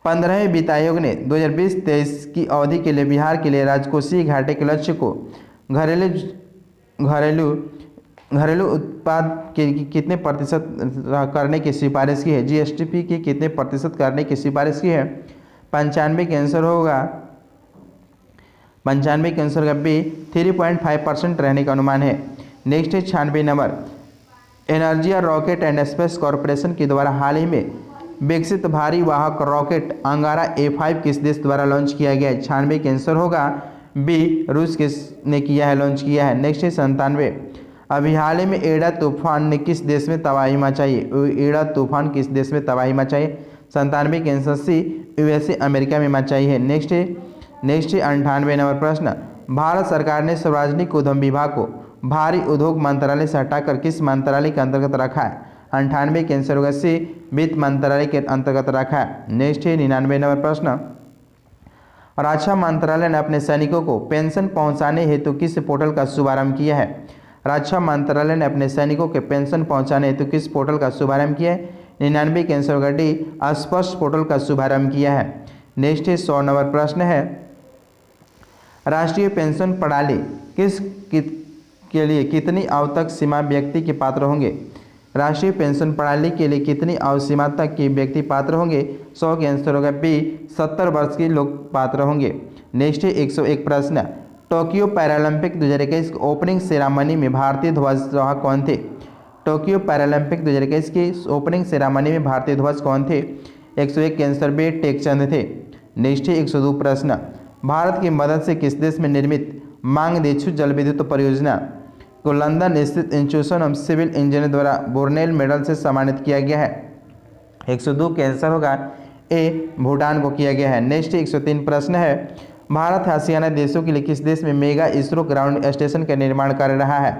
15वें वित्त आयोग ने 2020-23 की अवधि के लिए बिहार के लिए राजकोषीय घाटे के लक्ष्य को घरेलू उत्पाद के कितने प्रतिशत करने की सिफारिश की है? GSDP की कितने प्रतिशत करने की सिफारिश की है? 95 के आंसर होगा 95 के आंसर का बी, 3.5% रहने का अनुमान है। नेक्स्ट 96 नंबर, एनर्जी और रॉकेट एंड स्पेस कॉरपोरेशन के द्वारा हाल ही में विकसित भारी वाहक रॉकेट अंगारा A5 किस देश द्वारा लॉन्च किया गया है? 96 के आंसर होगा बी, रूस ने किया है, लॉन्च किया है। नेक्स्ट 97, अभी हाल ही में एडा तूफान ने किस देश में तबाही मचाई? एडा तूफान किस देश में तबाही मचाई? 97 के आंसर सी, USA अमेरिका में मचाई है। नेक्स्ट 98 नंबर प्रश्न, भारत सरकार ने सार्वजनिक उद्यम विभाग को भारी उद्योग मंत्रालय से हटाकर किस मंत्रालय के अंतर्गत रखा है? 98 के आंसर होगा सी, वित्त मंत्रालय के अंतर्गत रखा है। नेक्स्ट 99 नंबर प्रश्न, रक्षा मंत्रालय ने अपने सैनिकों को पेंशन पहुंचाने हेतु किस पोर्टल का शुभारंभ किया है? रक्षा मंत्रालय ने अपने सैनिकों के पेंशन पहुंचाने हेतु किस पोर्टल का शुभारंभ किया है? 99 के आंसर होगा डी, स्पर्श पोर्टल का शुभारंभ किया है। नेक्स्ट 100 नंबर प्रश्न है, राष्ट्रीय पेंशन प्रणाली के लिए कितनी आयु तक सीमा व्यक्ति के पात्र होंगे? राष्ट्रीय पेंशन प्रणाली के लिए कितनी आयु सीमा तक के व्यक्ति पात्र होंगे? 100 के आंसर होगा बी, 70 वर्ष के लोग पात्र होंगे। नेक्स्ट 101 प्रश्न, टोक्यो पैरालंपिक 2021 की ओपनिंग सेरेमनी में भारतीय ध्वजवाहक कौन थे? टोक्यो पैरालंपिक 2021 की ओपनिंग सेरेमनी में भारतीय ध्वज कौन थे? 101 के आंसर बी, टेकचंद थे। नेक्स्ट 102 प्रश्न, भारत की मदद से किस देश में निर्मित मांगदेछु जल विद्युत परियोजना को लंदन स्थित इंस्टीट्यूशन ऑफ सिविल इंजीनियर द्वारा बोर्नेल मेडल से सम्मानित किया गया है? 102 के आंसर होगा ए, भूटान को किया गया है। नेक्स्ट 103 प्रश्न है, भारत आसियाना देशों के लिए किस देश में मेगा इसरो ग्राउंड स्टेशन का निर्माण कर रहा है?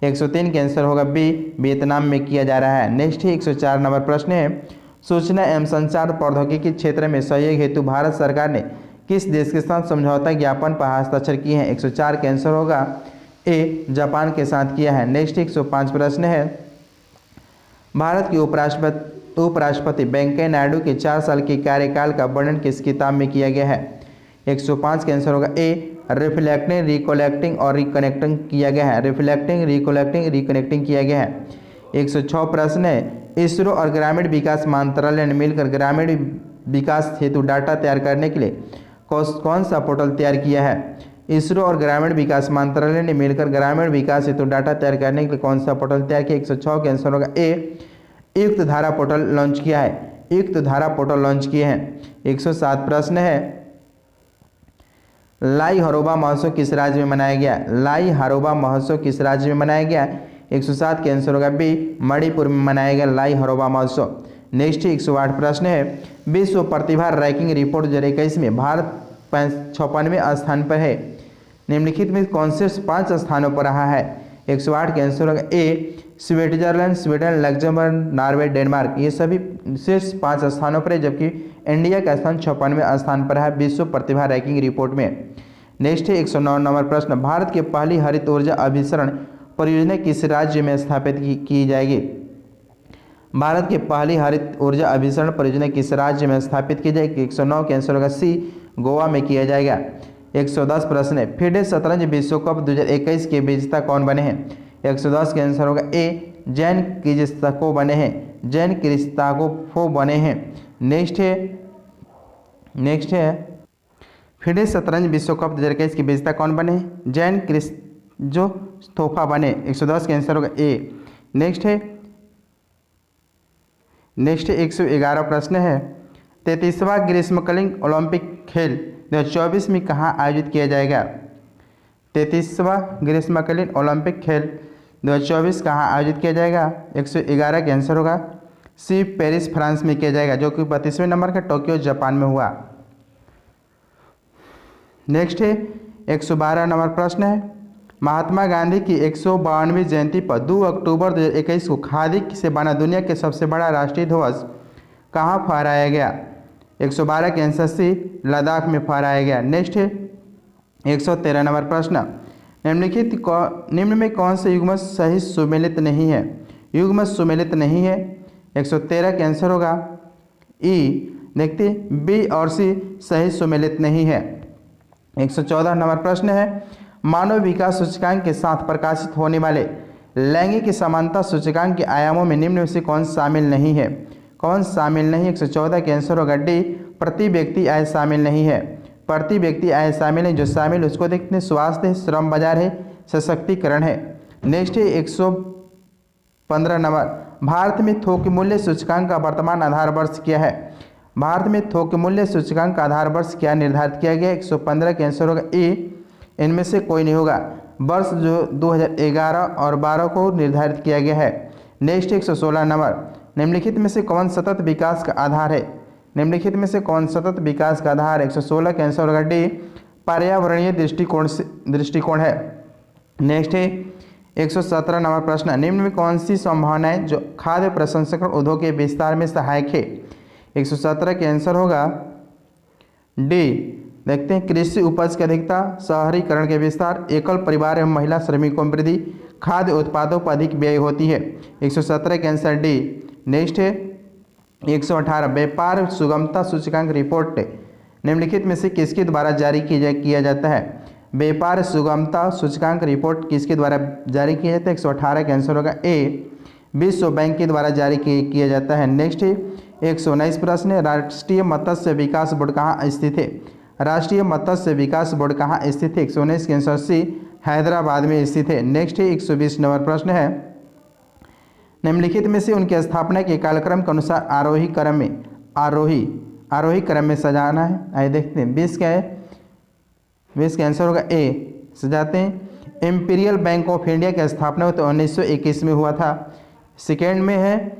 103 का आंसर होगा बी, वियतनाम में किया जा रहा है। नेक्स्ट है 104 नंबर प्रश्न है, सूचना एवं संचार प्रौद्योगिकी क्षेत्र में सहयोग हेतु भारत सरकार ने किस देश के साथ समझौता ज्ञापन पर हस्ताक्षर किए हैं? 104 का आंसर होगा ए, जापान के साथ किया है। नेक्स्ट 105 प्रश्न है, भारत के उपराष्ट्रपति वेंकैया नायडू के 4 साल के कार्यकाल का वर्णन किस किताब में किया गया है? 105 का आंसर होगा ए, रिफ्लेक्टिंग, रिकलेक्टिंग और रिकनेक्टिंग किया गया है। रिफ्लेक्टिंग, रिकलेक्टिंग, रिकनेक्टिंग किया गया है। 106 प्रश्न है, इसरो और ग्रामीण विकास मंत्रालय ने मिलकर ग्रामीण विकास हेतु डाटा तैयार करने के लिए कौन सा पोर्टल तैयार किया है? इसरो और ग्रामीण विकास मंत्रालय ने मिलकर ग्रामीण विकास हेतु डाटा तैयार करने के लिए कौन सा पोर्टल तैयार किया? 106 का आंसर होगा ए, युक्त धारा पोर्टल लॉन्च किया है। युक्त धारा पोर्टल लॉन्च किए हैं। 107 प्रश्न है, लाई हरोबा महोत्सव किस राज्य में मनाया गया? लाई हरोबा महोत्सव किस राज्य में मनाया गया? 107 के आंसर होगा बी, मणिपुर में मनाया गया लाई हरोबा महोत्सव। नेक्स्ट 108 प्रश्न है, विश्व प्रतिभा रैंकिंग रिपोर्ट 2021 में भारत 56वें स्थान पर है। निम्नलिखित में कौन से 5 स्थानों पर रहा है? 108 के आंसर होगा A, Switzerland, Sweden, Luxembourg, Norway, Denmark. ये सभी शीर्ष 5 स्थानों पर है, जबकि इंडिया का स्थान 56वें स्थान पर है विश्व प्रतिभा रैंकिंग रिपोर्ट में। नेक्स्ट है 109 नंबर प्रश्न, भारत की पहली हरित ऊर्जा अभिसरण परियोजना किस राज्य में स्थापित की जाएगी? भारत की पहली हरित ऊर्जा अभिसरण परियोजना किस राज्य में स्थापित की जाएगी? 109 के आंसर होगा सी, गोवा में किया जाएगा। 110 प्रश्न है, फिडे शतरंज विश्व कप 2021 के विजेता कौन बने हैं? 110 के आंसर होगा ए, जैन क्रिस्ताको बने हैं। जैन क्रिस्ताको बने हैं। नेक्स्ट है फिडे शतरंज विश्व कप 2021 के विजेता कौन बने? जैन क्रिस्टोफा बने। 110 के आंसर होगा ए। नेक्स्ट है 111 प्रश्न है, 33वां ग्रीष्मकालीन ओलंपिक खेल 2024 में कहाँ आयोजित किया जाएगा? 33वां ग्रीष्मकालीन ओलंपिक खेल 2024 कहाँ आयोजित किया जाएगा? 111 का आंसर होगा सी, पेरिस फ्रांस में किया जाएगा, जो कि 32वें नंबर का टोक्यो जापान में हुआ। नेक्स्ट है 112 नंबर प्रश्न है, महात्मा गांधी की 152वीं जयंती पर 2 अक्टूबर 2021 को खादी से बना दुनिया के सबसे बड़ा राष्ट्रीय ध्वज कहाँ फहराया गया? 112 के आंसर सी, लद्दाख में फहराया गया। नेक्स्ट है 113 नंबर प्रश्न, निम्न में कौन से युग्म सही सुमेलित नहीं है? युग्म सुमेलित नहीं है। 113 के आंसर होगा ई, देखते बी और सी सही सुमेलित नहीं है। 114 नंबर प्रश्न है, मानव विकास सूचकांक के साथ प्रकाशित होने वाले लैंगिक समानता सूचकांक के आयामों में निम्न में से कौन शामिल नहीं है? कौन शामिल नहीं? 114 के आंसर होगा डी, प्रति व्यक्ति आय शामिल नहीं है। प्रति व्यक्ति आय शामिल है, जो शामिल उसको देखते हैं स्वास्थ्य है, श्रम बाजार है, सशक्तिकरण है। नेक्स्ट है 115 नंबर, भारत में थोक मूल्य सूचकांक का वर्तमान आधार वर्ष क्या है? भारत में थोक मूल्य सूचकांक का आधार वर्ष क्या निर्धारित किया गया? 115 के आंसर होगा ए, इनमें से कोई नहीं होगा। वर्ष जो 2011 और 12 को निर्धारित किया गया है। नेक्स्ट 116 नंबर, निम्नलिखित में से कौन सतत विकास का आधार है? निम्नलिखित में से कौन सतत विकास का आधार? 116 का आंसर होगा डी, पर्यावरणीय दृष्टिकोण है। नेक्स्ट है 117 नंबर प्रश्न, निम्न में कौन सी संभावनाएं जो खाद्य प्रसंस्करण उद्योग के विस्तार में सहायक है? 117 के आंसर होगा डी, देखते हैं कृषि उपज की अधिकता, शहरीकरण के विस्तार, एकल परिवार एवं महिला श्रमिकों में वृद्धि, खाद्य उत्पादों पर अधिक व्यय होती है। 117 के आंसर डी। नेक्स्ट है 118, व्यापार सुगमता सूचकांक रिपोर्ट निम्नलिखित में से किसके द्वारा जारी किया जाता है? व्यापार सुगमता सूचकांक रिपोर्ट किसके द्वारा जारी किया जाता है? 118 का आंसर होगा ए, विश्व बैंक के द्वारा जारी किया जाता है। नेक्स्ट है 119 प्रश्न है, राष्ट्रीय मत्स्य विकास बोर्ड कहाँ स्थित है? राष्ट्रीय मत्स्य विकास बोर्ड कहाँ स्थित है? 119 के आंसर सी, हैदराबाद में स्थित है। नेक्स्ट है 120 नंबर प्रश्न है, निम्नलिखित में से उनकी स्थापना के कालक्रम के अनुसार आरोही क्रम में सजाना है। आइए देखते हैं 20 का है, 20 का आंसर होगा ए, सजाते हैं। इंपीरियल बैंक ऑफ इंडिया की स्थापना तो 1921 में हुआ था। सेकेंड में है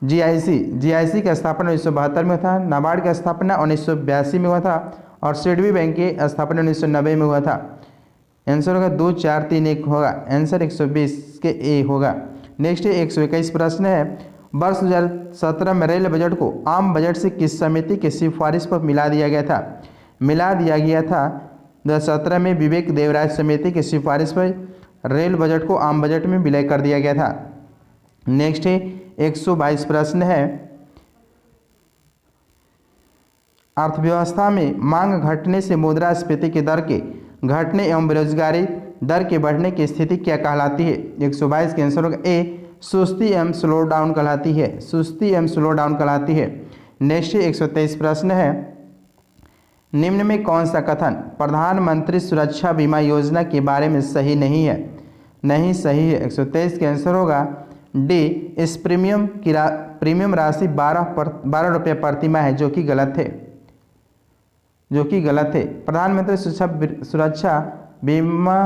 जीआईसी का स्थापना 1972 में था। नाबार्ड का स्थापना 1982 में हुआ था और सिडबी बैंक की स्थापना 1990 में हुआ था। आंसर होगा 2 4 3 1 होगा, आंसर 120 के ए होगा। नेक्स्ट 121 प्रश्न है, वर्ष 2017 में रेल बजट को आम बजट से किस समिति की सिफारिश पर मिला दिया गया था? मिला दिया गया था 2017 में विवेक देवराज समिति की सिफारिश पर रेल बजट को आम बजट में विलय कर दिया गया था। नेक्स्ट 122 प्रश्न है, अर्थव्यवस्था में मांग घटने से मुद्रास्फीति की दर के घटने एवं बेरोजगारी दर के बढ़ने की स्थिति क्या कहलाती है? 122 के आंसर होगा ए, सुस्ती एवं स्लो डाउन कहलाती है, सुस्ती एवं स्लो डाउन कहलाती है। नेक्स्ट 123 प्रश्न है, निम्न में कौन सा कथन प्रधानमंत्री सुरक्षा बीमा योजना के बारे में सही नहीं है? नहीं सही है। 123 के आंसर होगा डी, इस प्रीमियम राशि 12 रुपये प्रति माह है, जो कि गलत है, जो कि गलत है। प्रधानमंत्री सुरक्षा बीमा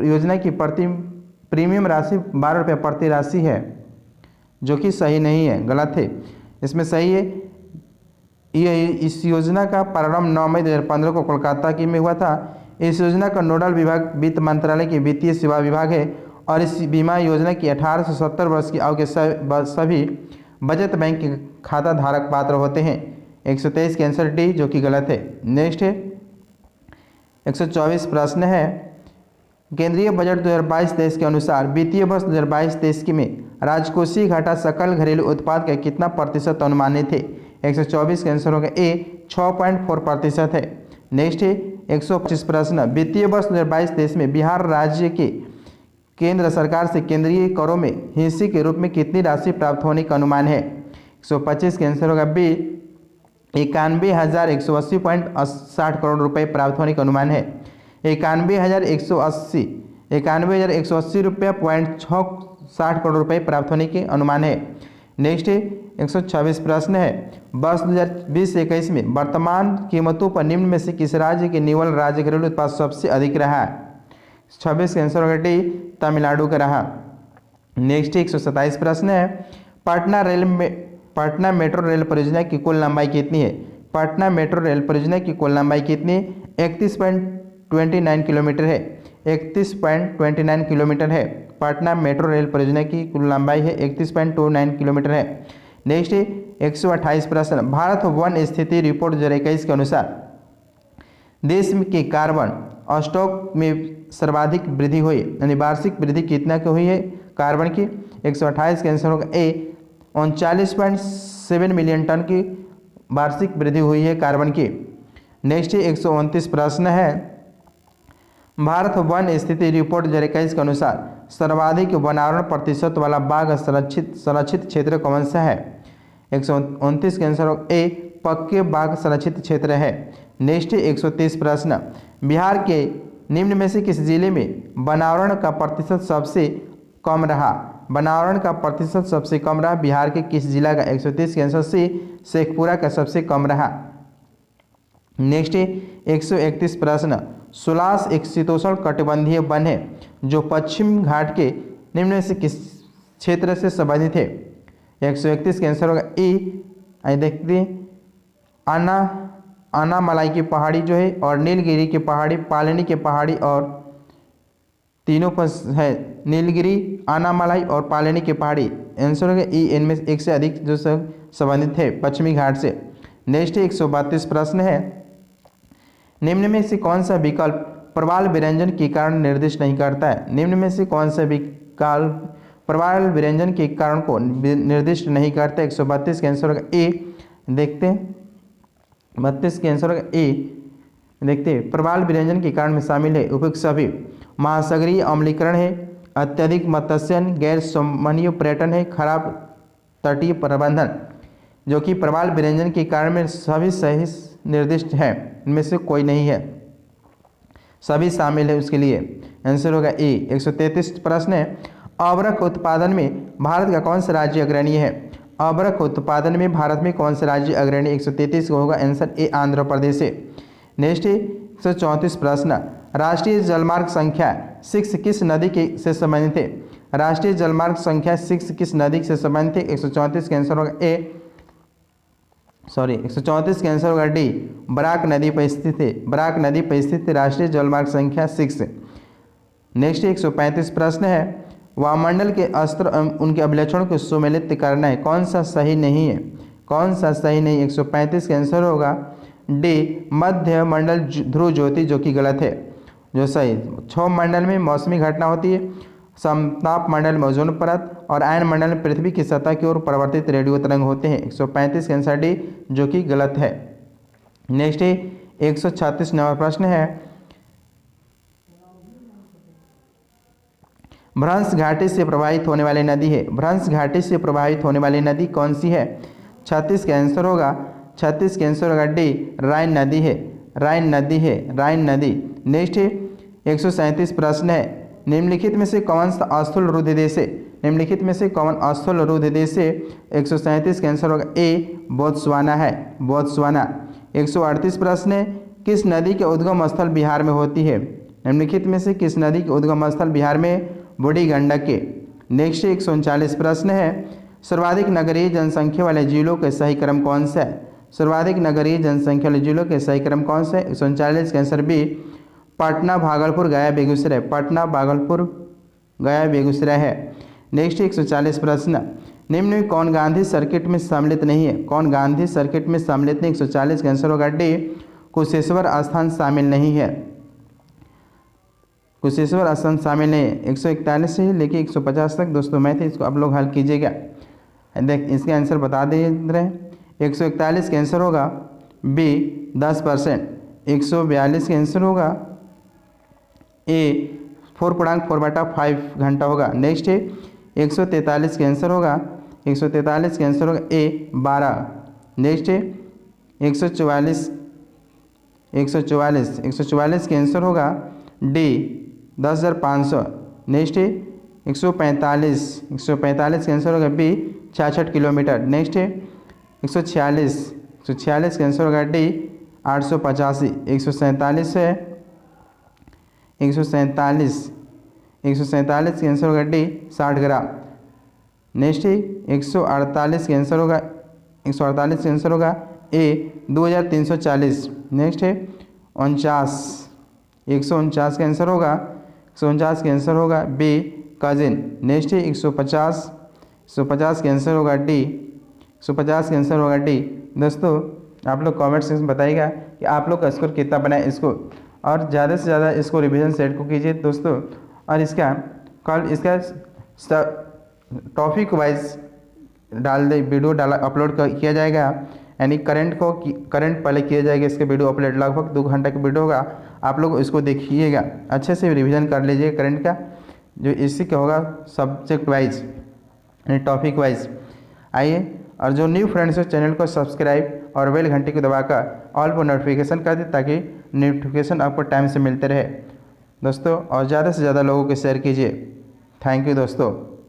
योजना की प्रीमियम राशि 12 रुपये प्रति राशि है, जो कि सही नहीं है, गलत है। इसमें सही है, ये इस योजना का प्रारंभ 9 मई 2015 को कोलकाता में हुआ था। इस योजना का नोडल विभाग वित्त मंत्रालय के वित्तीय सेवा विभाग है और इस बीमा योजना की 18 से 70 वर्ष की आयु के सभी बचत बैंक के खाता धारक पात्र होते हैं। 123 के आंसर डी, जो कि गलत है। नेक्स्ट है 124 प्रश्न है, केंद्रीय बजट 2022 23 के अनुसार वित्तीय वर्ष 2022-23 में राजकोषीय घाटा सकल घरेलू उत्पाद का कितना प्रतिशत अनुमानित है? 124 के आंसर होगा ए, 6.4% है। नेक्स्ट है 125 प्रश्न, वित्तीय वर्ष 2022-23 में बिहार राज्य के केंद्र सरकार से केंद्रीय करों में हिस्से के रूप में कितनी राशि प्राप्त होने का अनुमान है? 125 के आंसर होगा बी, 91,180.60 करोड़ रुपए प्राप्त होने का अनुमान है। 91,180 रुपया 60 करोड़ रुपए प्राप्त होने के अनुमान है। नेक्स्ट 126 प्रश्न है, वर्ष 2020-21 में वर्तमान कीमतों पर निम्न में से किस राज्य के निवल राज्य घरेलू उत्पाद सबसे अधिक रहा? 26 के आंसर होगा डी, तमिलनाडु का रहा। नेक्स्ट 127 प्रश्न है, पटना मेट्रो रेल परियोजना की कुल लंबाई कितनी है? पटना मेट्रो रेल परियोजना की कुल लंबाई कितनी? 31.29 किलोमीटर है, 31.29 किलोमीटर है। पटना मेट्रो रेल परियोजना की कुल लंबाई है 31.29 किलोमीटर है। नेक्स्ट 128 प्रश्न, भारत वन स्थिति रिपोर्ट 2021 के अनुसार देश के कार्बन स्टॉक में सर्वाधिक वृद्धि हुई, यानी वार्षिक वृद्धि कितना की हुई है कार्बन की? 128 के आंसर होगा ए, 39.7 मिलियन टन की वार्षिक वृद्धि हुई है कार्बन की। नेक्स्ट 129 प्रश्न है, भारत वन स्थिति रिपोर्ट 2021 के अनुसार सर्वाधिक वनावरण प्रतिशत वाला बाघ संरक्षित क्षेत्र कौन सा है? 129 के आंसर होगा ए, पक्के बाघ संरक्षित क्षेत्र है। नेक्स्ट 130 प्रश्न, बिहार के निम्न में से किस जिले में वनावरण का प्रतिशत सबसे कम रहा? वनावरण का प्रतिशत सबसे कम रहा बिहार के किस जिला का? 130 के आंसर सी, शेखपुरा का सबसे कम रहा। नेक्स्ट 131 प्रश्न, सुलास एक शीतोष्ण कटिबंधीय वन है जो पश्चिम घाट के निम्न में से किस क्षेत्र से संबंधित है? 131 के आंसर होगा ई, देखते अनामलाई की पहाड़ी जो है और नीलगिरी की पहाड़ी, पालनी की पहाड़ी और तीनों पर है, नीलगिरी, अनामलाई और पालनी की पहाड़ी। आंसर होगा ई, इनमें एक से अधिक जो संबंधित है पश्चिमी घाट से। नेक्स्ट 132 प्रश्न है, निम्न में से कौन सा विकल्प प्रवाल विरंजन के कारण निर्दिष्ट नहीं करता है? निम्न में से कौन सा विकल्प प्रवाल विरंजन के कारण को निर्दिष्ट नहीं करता? 132 के आंसर होगा ए, देखते हैं 32 के आंसर होगा ए, देखते हैं प्रवाल विरंजन के कारण में शामिल है उपयुक्त सभी महासागरीय अम्लीकरण है, अत्यधिक मत्स्यन, गैर समन्वय पर्यटन है, खराब तटीय प्रबंधन, जो कि प्रवाल विरंजन के कारण में सभी सही निर्दिष्ट है, इनमें से कोई नहीं है, सभी शामिल है उसके लिए। आंसर होगा ए। 133 प्रश्न है, अबरख उत्पादन में भारत का कौन सा राज्य अग्रणी है? अबरख उत्पादन में भारत में कौन सा राज्य अग्रणी? 133 को होगा आंसर ए, आंध्र प्रदेश है। नेक्स्ट 134 प्रश्न, राष्ट्रीय जलमार्ग संख्या 6 किस नदी के से संबंधित है? राष्ट्रीय जलमार्ग संख्या 6 किस नदी से संबंधित है? 134 का आंसर होगा ए, 134 का आंसर होगा डी, बराक नदी पर स्थित है। बराक नदी पर स्थित राष्ट्रीय जलमार्ग संख्या 6। नेक्स्ट 135 प्रश्न है, वायुमंडल के स्तर उनके अभिलक्षणों को सुमेलित करना है, कौन सा सही नहीं है? कौन सा सही नहीं? 135 का आंसर होगा डी, मध्य मंडल ध्रुव ज्योति, जो कि गलत है। जो सही, क्षोभ मंडल में मौसमी घटना होती है, समताप मंडल में ओजोन परत और आयन मंडल में पृथ्वी की सतह की ओर परिवर्तित रेडियो तरंग होते हैं। 135 का आंसर डी, जो कि गलत है। नेक्स्ट 136 नंबर प्रश्न है, भ्रंश घाटी से प्रवाहित होने वाली नदी है। भ्रंश घाटी से प्रवाहित होने वाली नदी कौन सी है? 36 का आंसर होगा, 36 का आंसर होगा डी, राइन नदी है। राइन नदी है, राइन नदी। नेक्स्ट 137 प्रश्न है, निम्नलिखित में से कौन सा अस्थूल रुद्र देश है? निम्नलिखित में से कौन अस्थूल रुद्र देश है? 137 का आंसर होगा ए, बोत्सवाना है, बोत्सवाना। 138 प्रश्न है, किस नदी के उद्गम स्थल बिहार में होती है? निम्नलिखित में से किस नदी के उद्गम स्थल बिहार में? बूढ़ी गंडक के। नेक्स्ट 139 प्रश्न है, सर्वाधिक नगरीय जनसंख्या वाले जिलों के सही क्रम कौन सा है? सर्वाधिक नगरीय जनसंख्या वाले जिलों के सही क्रम कौन सा है? 139 का आंसर बी, पटना, भागलपुर, गया, बेगूसराय। पटना, भागलपुर, गया, बेगूसराय है। नेक्स्ट 140 प्रश्न, निम्न में कौन गांधी सर्किट में सम्मिलित नहीं है? कौन गांधी सर्किट में सम्मिलित नहीं? 140 का आंसर होगा डी, कुशेश्वर स्थान शामिल नहीं है। कुशेश्वर स्थान शामिल नहीं है। 141 से लेके 150 तक दोस्तों मैथ, इसको आप लोग हल कीजिएगा। देख इसके आंसर बता दे रहे हैं। 141 का आंसर होगा बी, 10%। 142 का आंसर होगा ए, 4.4/5 घंटा होगा। नेक्स्ट है 143 का आंसर होगा, 143 का आंसर होगा ए, 12। नेक्स्ट है 144 का आंसर होगा डी, 10,500। नेक्स्ट है 145 का आंसर होगा बी, 66 किलोमीटर। नेक्स्ट है 146 का आंसर होगा डी, 885। 147 है 147 का आंसर होगा डी, 60 ग्राम। नेक्स्ट है 148 का आंसर होगा, 148 का आंसर होगा ए, 2340। नेक्स्ट है 149 का आंसर होगा, 149 का आंसर होगा बी, कजिन। नेक्स्ट है 150 का आंसर होगा डी, 150 का आंसर होगा डी। दोस्तों आप लोग कमेंट सेक्शन में बताइएगा कि आप लोग का स्कोर कितना बना है इसको, और ज़्यादा से ज़्यादा इसको रिवीजन सेट को कीजिए दोस्तों। और इसका कल इसका टॉपिक वाइज वीडियो अपलोड किया जाएगा, यानी करंट पहले किया जाएगा, इसके वीडियो अपलोड लगभग 2 घंटे का वीडियो होगा। आप लोग इसको देखिएगा, अच्छे से रिवीजन कर लीजिए करंट का, जो इसी का होगा सब्जेक्ट वाइज यानी टॉपिक वाइज। आइए, और जो न्यू फ्रेंड्स हो चैनल को सब्सक्राइब और बेल घंटी को दबाकर ऑल पर नोटिफिकेशन कर दें, ताकि नोटिफिकेशन आपको टाइम से मिलते रहे दोस्तों। और ज़्यादा से ज़्यादा लोगों को शेयर कीजिए। थैंक यू दोस्तों।